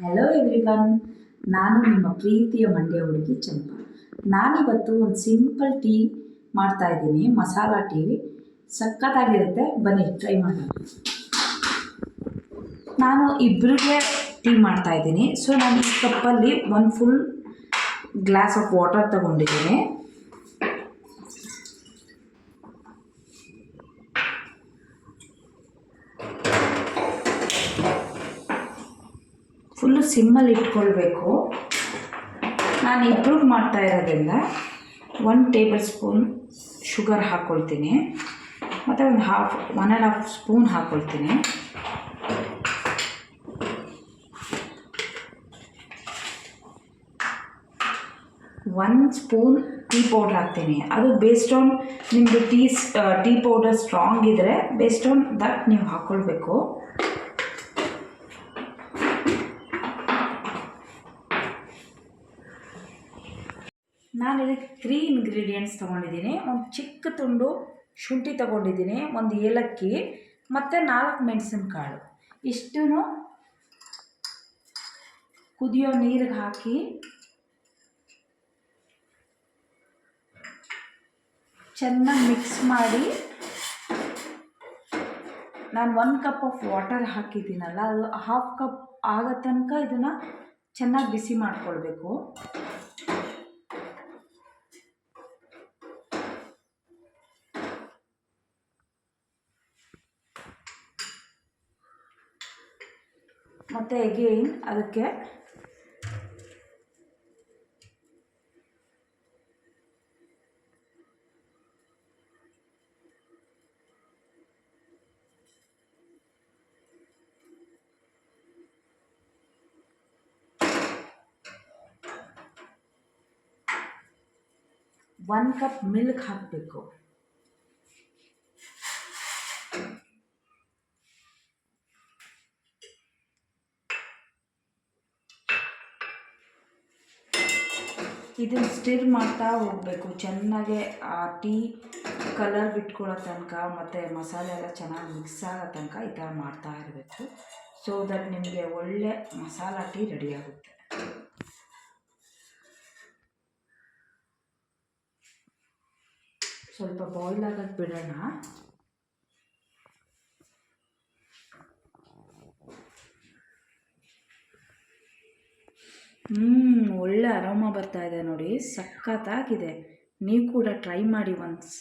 Hello everyone, ನಾನು ನಿಮ್ಮ ಪ್ರೀತಿಯ ಮಂಡ್ಯ ಹುಡುಗಿ ಚಂಪಾ. ನಾನಿವತ್ತು ಒಂದು ಸಿಂಪಲ್ ಟೀ ಮಾಡ್ತಾ ಇದ್ದೀನಿ, ಮಸಾಲಾ ಟೀ. ಸಖತ್ತಾಗಿರುತ್ತೆ, ಬನ್ನಿ ಟ್ರೈ ಮಾಡೋಣ. ನಾನು ಇಬ್ಬರಿಗೆ ಟೀ ಮಾಡ್ತಾ ಇದ್ದೀನಿ. ಸೊ ನಾನು ಈ ಕಪ್ಪಲ್ಲಿ ಒಂದು ಫುಲ್ ಗ್ಲಾಸ್ ಆಫ್ ವಾಟರ್ ತಗೊಂಡಿದ್ದೀನಿ. ಫುಲ್ಲು ಸಿಮ್ಮಲ್ಲಿ ಇಟ್ಕೊಳ್ಬೇಕು. ನಾನು ಇಬ್ರಿಗೆ ಮಾಡ್ತಾ ಇರೋದ್ರಿಂದ 1 ಟೇಬಲ್ ಸ್ಪೂನ್ ಶುಗರ್ ಹಾಕ್ಕೊಳ್ತೀನಿ, ಮತ್ತು ಒಂದು 1.5 ಸ್ಪೂನ್ ಹಾಕ್ಕೊಳ್ತೀನಿ. ಒನ್ ಸ್ಪೂನ್ ಟೀ ಪೌಡ್ರ್ ಹಾಕ್ತೀನಿ. ಅದು ಬೇಸ್ಡ್ ಆನ್ ನಿಮ್ಮದು ಟೀ ಪೌಡರ್ ಸ್ಟ್ರಾಂಗ್ ಇದ್ದರೆ ಬೇಸ್ಡ್ ಆನ್ ದಟ್ ನೀವು ಹಾಕ್ಕೊಳ್ಬೇಕು. ನಾನು ಇದಕ್ಕೆ 3 ಇಂಗ್ರೀಡಿಯೆಂಟ್ಸ್ ತೊಗೊಂಡಿದ್ದೀನಿ. ಒಂದು ಚಿಕ್ಕ ತುಂಡು ಶುಂಠಿ ತೊಗೊಂಡಿದ್ದೀನಿ, ಒಂದು ಏಲಕ್ಕಿ ಮತ್ತು 4 ಮೆಣಸಿನಕಾಳು. ಇಷ್ಟೂ ಕುದಿಯೋ ನೀರಿಗೆ ಹಾಕಿ ಚೆನ್ನಾಗಿ ಮಿಕ್ಸ್ ಮಾಡಿ, ನಾನು 1 ಕಪ್ ಆಫ್ ವಾಟರ್ ಹಾಕಿದ್ದೀನಲ್ಲ, ಅದು 1/2 ಕಪ್ ಆಗೋ ತನಕ ಇದನ್ನು ಚೆನ್ನಾಗಿ ಬಿಸಿ ಮಾಡಿಕೊಳ್ಬೇಕು. ಮತ್ತು ಅಗೇನ್ ಅದಕ್ಕೆ ಒನ್ ಕಪ್ ಮಿಲ್ಕ್ ಹಾಕಬೇಕು. ಇದನ್ನು ಸ್ಟಿರ್ ಮಾಡ್ತಾ ಹೋಗಬೇಕು ಚೆನ್ನಾಗೆ, ಆ ಟೀ ಕಲರ್ ಬಿಟ್ಕೊಳ್ಳೋ ತನಕ ಮತ್ತು ಮಸಾಲೆ ಎಲ್ಲ ಚೆನ್ನಾಗಿ ಮಿಕ್ಸ್ ಆಗೋ ತನಕ ಈ ಥರ ಮಾಡ್ತಾ ಇರಬೇಕು. ಸೊ ದಟ್ ನಿಮಗೆ ಒಳ್ಳೆ ಮಸಾಲ ಟೀ ರೆಡಿ ಆಗುತ್ತೆ. ಸ್ವಲ್ಪ ಬಾಯ್ಲ್ ಆಗೋಕ್ಕೆ ಬಿಡೋಣ. ಒಳ್ಳೆ ಅರೋಮ ಬರ್ತಾ ಇದೆ ನೋಡಿ, ಸಖತ್ತಾಗಿದೆ. ನೀವು ಕೂಡ ಟ್ರೈ ಮಾಡಿ ಒನ್ಸ್.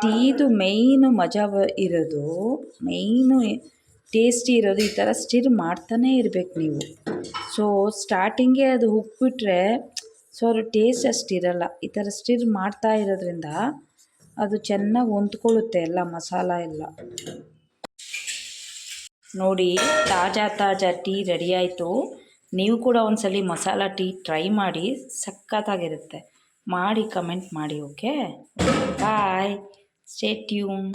ಟೀದು ಮೇಯ್ನು ಮಜಾ ಇರೋದು, ಮೇಯ್ನು ಟೇಸ್ಟಿ ಇರೋದು ಈ ಥರ ಸ್ಟಿರ್ ಮಾಡ್ತಾನೇ ಇರಬೇಕು ನೀವು. ಸೊ ಸ್ಟಾರ್ಟಿಂಗೇ ಅದು ಉಪ್ಪಿಟ್ರೆ ಸೊ ಅದು ಟೇಸ್ಟ್ ಅಷ್ಟಿರಲ್ಲ. ಈ ಥರ ಸ್ಟಿರ್ ಮಾಡ್ತಾ ಇರೋದ್ರಿಂದ ಅದು ಚೆನ್ನಾಗಿ ಹೊಂದ್ಕೊಳ್ಳುತ್ತೆ ಎಲ್ಲ ಮಸಾಲ ಎಲ್ಲ. ನೋಡಿ, ತಾಜಾ ಟೀ ರೆಡಿ ಆಯಿತು. ನೀವು ಕೂಡ ಒಂದ್ಸಲಿ ಮಸಾಲ ಟೀ ಟ್ರೈ ಮಾಡಿ, ಸಖತ್ತಾಗಿರುತ್ತೆ. ಮಾಡಿ ಕಮೆಂಟ್ ಮಾಡಿ. ಓಕೆ, ಬಾಯ್, ಸ್ಟೇ ಟ್ಯೂನ್.